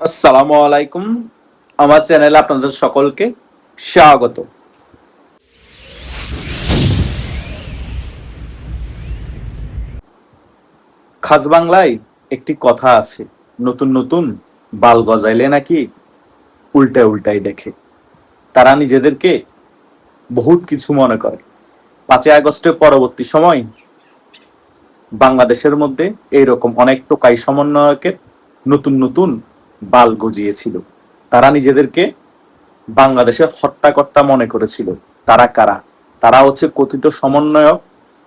আসসালামু আলাইকুম। আমার চ্যানেলে আপনাদের সকলকে স্বাগত। খাস বাংলায় একটি কথা আছে, নতুন নতুন বাল গজাইলে নাকি উল্টায় উল্টায় দেখে। তারা নিজেদেরকে বহুত কিছু মনে করে। 5ই আগস্টের পরবর্তী সময় বাংলাদেশের মধ্যে এইরকম অনেক টোকাই সমন্বয়কের নতুন নতুন বাল গজিয়েছিল। তারা নিজেদেরকে বাংলাদেশের হত্যাকর্তা মনে করেছিল। তারা কারা? তারা হচ্ছে কথিত সমন্বয়ক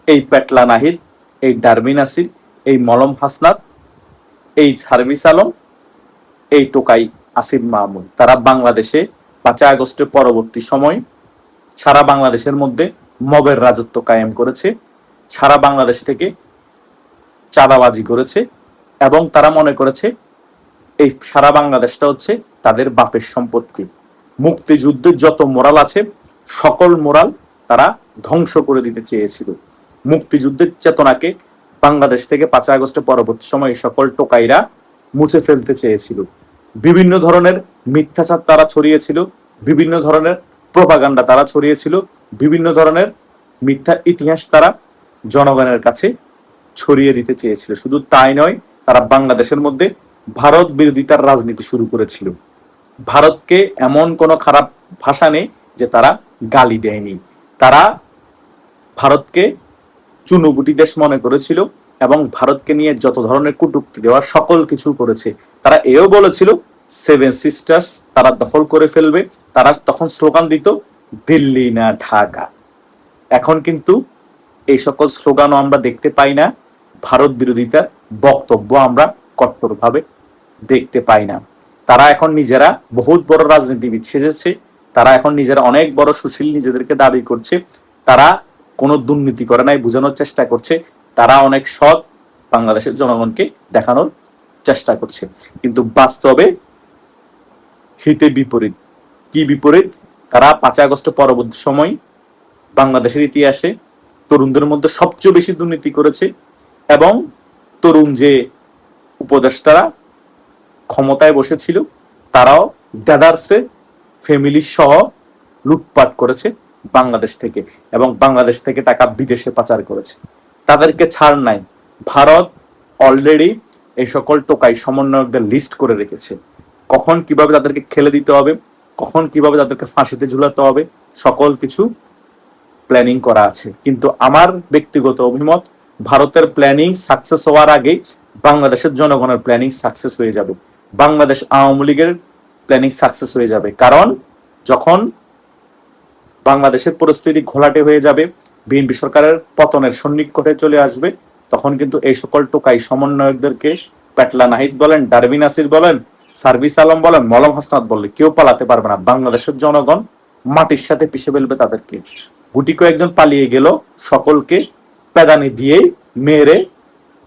এই পেটলা নাহিদ, এই ডারবিন আসির, এই মলম হাসনাত, এই সার্ভিস আলম, এই টোকাই আসিফ মাহমুদ। তারা বাংলাদেশে 5ই আগস্টের পরবর্তী সময় সারা বাংলাদেশের মধ্যে মবের রাজত্ব কায়েম করেছে, সারা বাংলাদেশ থেকে চাঁদাবাজি করেছে এবং তারা মনে করেছে এই সারা বাংলাদেশটা হচ্ছে তাদের বাপের সম্পত্তি। মুক্তিযুদ্ধের যত মোরাল আছে সকল মোরাল তারা ধ্বংস করে দিতে চেয়েছিল। মুক্তিযুদ্ধের চেতনাকে বাংলাদেশ থেকে 5ই আগস্টের পরবর্তী সময় সকল টোকাইরা মুছে ফেলতে চেয়েছিল। বিভিন্ন ধরনের মিথ্যাচার তারা ছড়িয়েছিল, বিভিন্ন ধরনের প্রোপাগান্ডা তারা ছড়িয়েছিল, বিভিন্ন ধরনের মিথ্যা ইতিহাস তারা জনগণের কাছে ছড়িয়ে দিতে চেয়েছিল। শুধু তাই নয়, তারা বাংলাদেশের মধ্যে ভারত বিরোধিতার রাজনীতি শুরু করেছিল। ভারতকে এমন কোনো খারাপ ভাষা নেই যে তারা গালি দেয়নি। তারা ভারতকে চুনুপুটি দেশ মনে করেছিল এবং ভারতকে নিয়ে যত ধরনের কটূক্তি দেওয়া সকল কিছু করেছে। তারা এও বলেছিল 7 সিস্টার্স তারা দখল করে ফেলবে। তারা তখন স্লোগান দিত দিল্লি না ঢাকা। এখন কিন্তু এই সকল স্লোগানও আমরা দেখতে পাই না, ভারত বিরোধিতার বক্তব্য আমরা কট্টরভাবে দেখতে পাই না। তারা এখন নিজেরা বহুত বড় রাজনীতিবিদ সেজেছে, তারা এখন নিজেরা অনেক বড় সুশীল নিজেদেরকে দাবি করছে। তারা কোনো দুর্নীতি করে নাই বোঝানোর চেষ্টা করছে, তারা অনেক সৎ বাংলাদেশের জনগণকে দেখানোর চেষ্টা করছে। কিন্তু বাস্তবে হিতে বিপরীত। কি বিপরীত? তারা 5ই আগস্ট পরবর্তী সময় বাংলাদেশের ইতিহাসে তরুণদের মধ্যে সবচেয়ে বেশি দুর্নীতি করেছে এবং তরুণ যে উপদেষ্টারা ক্ষমতায় বসেছিল তারাও দেদারসে ফ্যামিলি সহ লুটপাট করেছে বাংলাদেশ থেকে এবং বাংলাদেশ থেকে টাকা বিদেশে পাচার করেছে। তাদেরকে ছাড় নাই। ভারত অলরেডি এই সকল টোকাই সমন্বয়কদের লিস্ট করে রেখেছে, কখন কিভাবে তাদেরকে খেলে দিতে হবে, কখন কিভাবে তাদেরকে ফাঁসিতে ঝুলাতে হবে, সকল কিছু প্ল্যানিং করা আছে। কিন্তু আমার ব্যক্তিগত অভিমত, ভারতের প্ল্যানিং সাকসেস হওয়ার আগে বাংলাদেশের জনগণের প্ল্যানিং সাকসেস হয়ে যাবে, বাংলাদেশ আওয়ামী লীগের প্ল্যানিং সাকসেস হয়ে যাবে। কারণ যখন বাংলাদেশের পরিস্থিতি ঘোলাটে হয়ে যাবে, বিএনপি সরকারের পতনের সন্নিকটে চলে আসবে, তখন কিন্তু এই সকল টোকাই সমন্বয়কদেরকে পেটলা নাহিদ বলেন, ডারবিন আসির বলেন, সার্ভিস আলম বলেন, মলম হাসনাত বললে কেউ পালাতে পারবে না। বাংলাদেশের জনগণ মাটির সাথে পিষে ফেলবে তাদেরকে। গুটি কয়েকজন পালিয়ে গেল, সকলকে পেদানি দিয়েই মেরে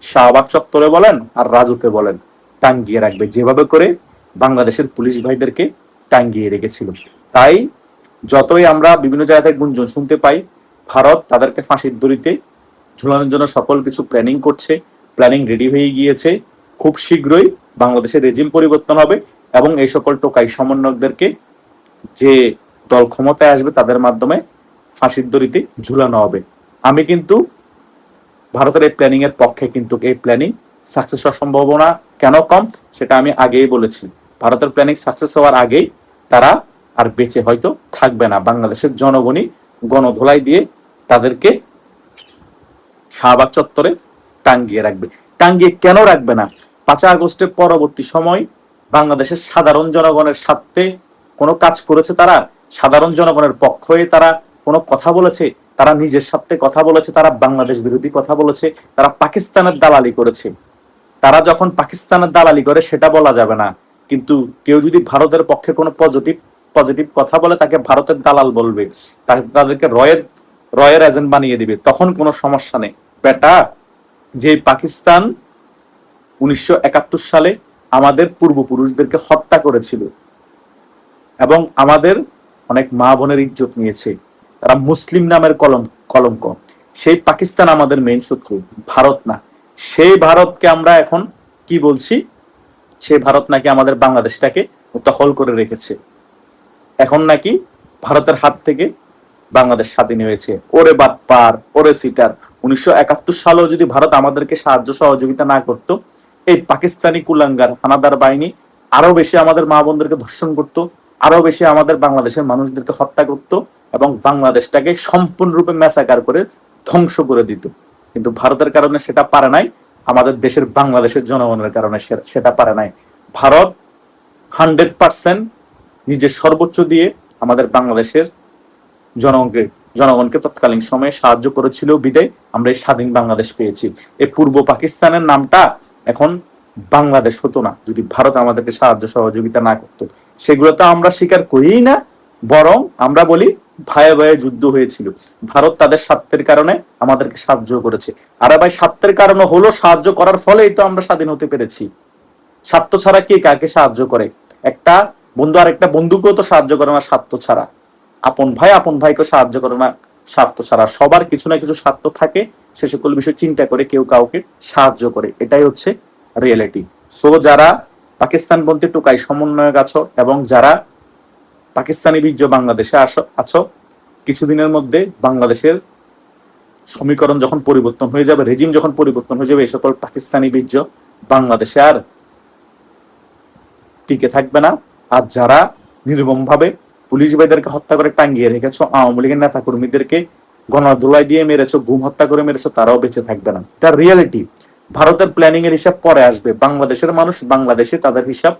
শাহবাগ চত্বরে বলেন আর রাজুতে বলেন টাঙ্গিয়ে রাখবে, যেভাবে করে বাংলাদেশের পুলিশ ভাইদেরকে টাঙ্গিয়ে রেখেছিল। তাই যতই আমরা বিভিন্ন জায়গা থেকে গুঞ্জন শুনতে পাই ভারত তাদেরকে ফাঁসির দড়িতে ঝুলানোর জন্য সকল কিছু প্ল্যানিং করছে, প্ল্যানিং রেডি হয়ে গিয়েছে। খুব শীঘ্রই বাংলাদেশের রেজিম পরিবর্তন হবে এবং এই সকল টোকাই সমন্বয়কদেরকে যে দল ক্ষমতায় আসবে তাদের মাধ্যমে ফাঁসির দড়িতে ঝুলানো হবে। আমি কিন্তু ভারতের এই প্ল্যানিং এর পক্ষে, কিন্তু এই প্ল্যানিং সাকসেস হওয়ার সম্ভাবনা কেন কম সেটা আমি আগেই বলেছি। ভারতের প্ল্যানিং সাকসেস হওয়ার আগেই তারা আর বেঁচে হয়তো থাকবে না। বাংলাদেশের জনগণই গণধোলাই দিয়ে তাদেরকে শাহবাগ চত্বরে টাঙ্গিয়ে রাখবে। টাঙ্গিয়ে কেন রাখবে না? 5ই আগস্টের পরবর্তী সময় বাংলাদেশের সাধারণ জনগণের স্বার্থে কোনো কাজ করেছে তারা? সাধারণ জনগণের পক্ষ হয়ে তারা কোনো কথা বলেছে? তারা নিজের স্বার্থে কথা বলেছে? তারা বাংলাদেশ বিরোধী কথা বলেছে? তারা পাকিস্তানের দালালি করেছে? তারা যখন পাকিস্তানের দালালি করে সেটা বলা যাবে না, কিন্তু কেউ যদি ভারতের পক্ষে কোনো পজিটিভ পজিটিভ কথা বলে তাকে ভারতের দালাল বলবে, তাদেরকে রয়ের এজেন্ট বানিয়ে দিবে, তখন কোনো সমস্যা নেই। বেটা, যে পাকিস্তান 1971 সালে আমাদের পূর্বপুরুষদেরকে হত্যা করেছিল এবং আমাদের অনেক মা বোনের ইজ্জত নিয়েছে, তারা মুসলিম নামের কলঙ্ক, সেই পাকিস্তান আমাদের মেইন শত্রু, ভারত না। সেই ভারতকে আমরা এখন কি বলছি? সেই ভারত নাকি আমাদের বাংলাদেশটাকে দখল করে রেখেছে। এখন নাকি ভারতের হাত থেকে বাংলাদেশ স্বাধীন হয়েছে। ওরে বাটপার, ওরে সিটার। 1971 সালেও যদি ভারত আমাদেরকে সাহায্য সহযোগিতা না করতো, এই পাকিস্তানি কুলাঙ্গার হানাদার বাহিনী আরো বেশি আমাদের মা বোনদেরকে ধর্ষণ করতো, আরো বেশি আমাদের বাংলাদেশের মানুষদেরকে হত্যা করতো এবং বাংলাদেশটাকে সম্পূর্ণরূপে ম্যাসাকার করে ধ্বংস করে দিত। কিন্তু ভারতের কারণে সেটা পারে নাই, আমাদের দেশের বাংলাদেশের জনগণের কারণে সেটা পারে নাই। ভারত 100% নিজের সর্বোচ্চ দিয়ে আমাদের বাংলাদেশের জনগণকে তৎকালীন সময়ে সাহায্য করেছিল বিদায় আমরা এই স্বাধীন বাংলাদেশ পেয়েছি। এই পূর্ব পাকিস্তানের নামটা এখন বাংলাদেশ হতো না যদি ভারত আমাদেরকে সাহায্য সহযোগিতা না করতো। সেগুলো তো আমরা স্বীকার করিই না, বরং আমরা বলি ভাইয়ে ভাইয়ে যুদ্ধ হয়েছিল, ভারত তাদের স্বার্থের কারণে আমাদেরকে সাহায্য করেছে। আরে ভাই, স্বার্থের কারণে হলো, সাহায্য করার ফলেই তো আমরা স্বাধীন হতে পেরেছি। স্বার্থ ছাড়া কে কাকে সাহায্য করে? একটা বন্ধু আর একটা বন্ধুকেও তো সাহায্য করে না স্বার্থ ছাড়া। আপন ভাইকে সাহায্য করে না স্বার্থ ছাড়া। সবার কিছু না কিছু স্বার্থ থাকে, সে সকল বিষয় চিন্তা করে কেউ কাউকে সাহায্য করে। এটাই হচ্ছে রিয়েলিটি। সো যারা পাকিস্তানপন্থী টোকাই সমন্বয়ক আছো এবং যারা পাকিস্তানি বীর্য বাংলাদেশে আছো, কিছুদিনের মধ্যে বাংলাদেশের সমীকরণ যখন পরিবর্তন হয়ে যাবে, রেজিম যখন পরিবর্তন হয়ে যাবে, এই সকল পাকিস্তানি বীর্য বাংলাদেশে আর টিকে থাকবে না। আর যারা নির্মমভাবে পুলিশ ভাইদেরকে হত্যা করে টাঙ্গিয়ে রেখেছো, আওয়ামী লীগের নেতা কর্মীদেরকে গণধোলাই দিয়ে মেরেছো, গুম হত্যা করে মেরেছো, তারাও বেঁচে থাকবে না। এটা রিয়েলিটি। ভারতের প্ল্যানিং এর হিসাব পরে আসবে, বাংলাদেশের মানুষ বাংলাদেশে তাদের হিসাব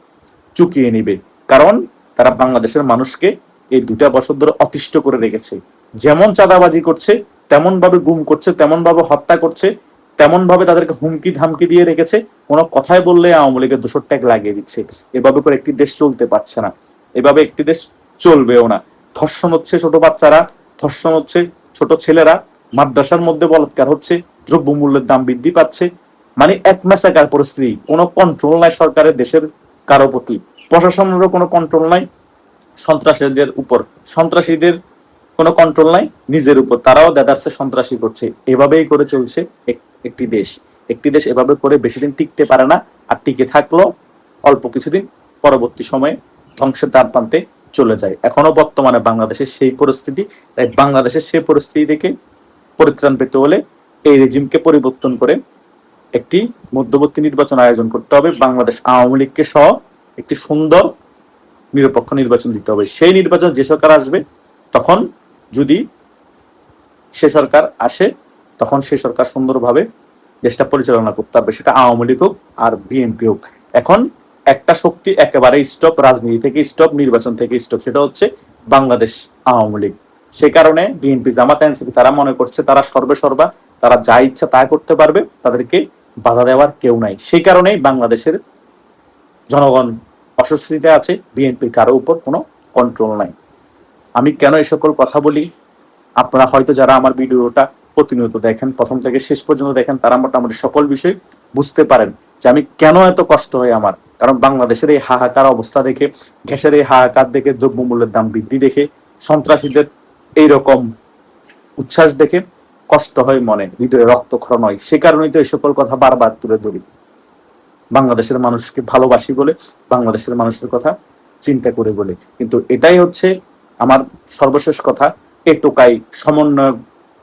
চুকিয়ে নিবে। কারণ তারা বাংলাদেশের মানুষকে এই 2 বছর ধরে অতিষ্ঠ করে রেখেছে। যেমন চাঁদাবাজি করছে, তেমন ভাবে গুম করছে, তেমন ভাবে হত্যা করছে, তেমন ভাবে তাদেরকে হুমকি ধামকি দিয়ে রেখেছে। কোনো কথাই বললে আওয়ামী লীগের 200 ট্যাগ লাগিয়ে দিচ্ছে। এভাবে করে একটি দেশ চলতে পারছে না, এভাবে একটি দেশ চলবেও না। ধর্ষণ হচ্ছে ছোট বাচ্চারা, ধর্ষণ হচ্ছে ছোট ছেলেরা, মাদ্রাসার মধ্যে বলাৎকার হচ্ছে, দ্রব্যমূল্যের দাম বৃদ্ধি পাচ্ছে। মানে এক মেসাকার পরিস্থিতি। কোনো কন্ট্রোল নাই সরকারের দেশের কারো প্রতি, প্রশাসনেরও কোনো কন্ট্রোল নাই। সন্ত্রাসীদের উপর সন্ত্রাসীদের কোনো কন্ট্রোল নাই, নিজের উপর তারাও দেদারসে সন্ত্রাসী করছে। এভাবেই করে চলছে একটি দেশ। একটি দেশ এভাবে করে বেশি দিন টিকতে পারে না, আর টিকে থাকলেও অল্প কিছুদিন পরবর্তী সময়ে ধ্বংসের দ্বার প্রান্তে চলে যায়। এখনো বর্তমানে বাংলাদেশের সেই পরিস্থিতি। তাই বাংলাদেশের সেই পরিস্থিতি থেকে পরিত্রাণ পেতে হলে এই রেজিমকে পরিবর্তন করে একটি মধ্যবর্তী নির্বাচন আয়োজন করতে হবে। বাংলাদেশ আওয়ামী লীগকে সহ একটি সুন্দর নিরপেক্ষ নির্বাচন দিতে হবে। সেই নির্বাচন যে সরকার আসবে, তখন যদি সে সরকার আসে, তখন সেই সরকার সুন্দরভাবে দেশটা পরিচালনা করতে হবে, সেটা আওয়ামী লীগ হোক আর বিএনপি হোক। এখন একটা শক্তি একেবারে স্টপ, রাজনীতি থেকে স্টপ, নির্বাচন থেকে স্টপ, সেটা হচ্ছে বাংলাদেশ আওয়ামী লীগ। সে কারণে বিএনপি, জামাত, এনসিপি তারা মনে করছে তারা সর্বে তারা যা ইচ্ছা তা করতে পারবে, তাদেরকে বাধা দেওয়ার কেউ নাই। সেই কারণেই বাংলাদেশের জনগণ অস্বস্তিতে আছে, বিএনপির কারো উপর কোনো কন্ট্রোল নাই। আমি কেন এই সকল কথা বলি, আপনারা হয়তো যারা আমার ভিডিওটা প্রতিনিয়ত দেখেন, প্রথম থেকে শেষ পর্যন্ত দেখেন, তারা মোটামুটি সকল বিষয় বুঝতে পারেন যে আমি কেন এত কষ্ট হয় আমার। কারণ বাংলাদেশের এই হাহাকার অবস্থা দেখে, গ্যাসের এই হাহাকার দেখে, দ্রব্যমূল্যের দাম বৃদ্ধি দেখে, সন্ত্রাসীদের এইরকম উচ্ছ্বাস দেখে কষ্ট হয় মনে, হৃদয়ে রক্তক্ষরণ হয়। সে কারণেই তো এই সকল কথা বারবার তুলে ধরি। বাংলাদেশের মানুষকে ভালোবাসি বলে, বাংলাদেশের মানুষের কথা চিন্তা করে বলে। কিন্তু এটাই হচ্ছে আমার সর্বশেষ কথা। এ টোকাই সমন্বয়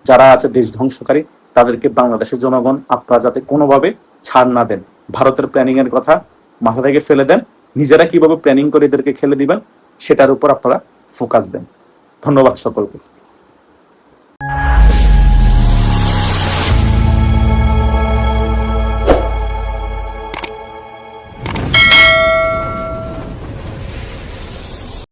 যারা আছে দেশ ধ্বংসকারী, তাদেরকে বাংলাদেশের জনগণ আপনারা যাতে কোনোভাবে ছাড় না দেন। ভারতের প্ল্যানিং এর কথা মাথা থেকে ফেলে দেন, নিজেরা কিভাবে প্ল্যানিং করে এদেরকে খেলে দিবেন সেটার উপর আপনারা ফোকাস দেন। ধন্যবাদ সকলকে।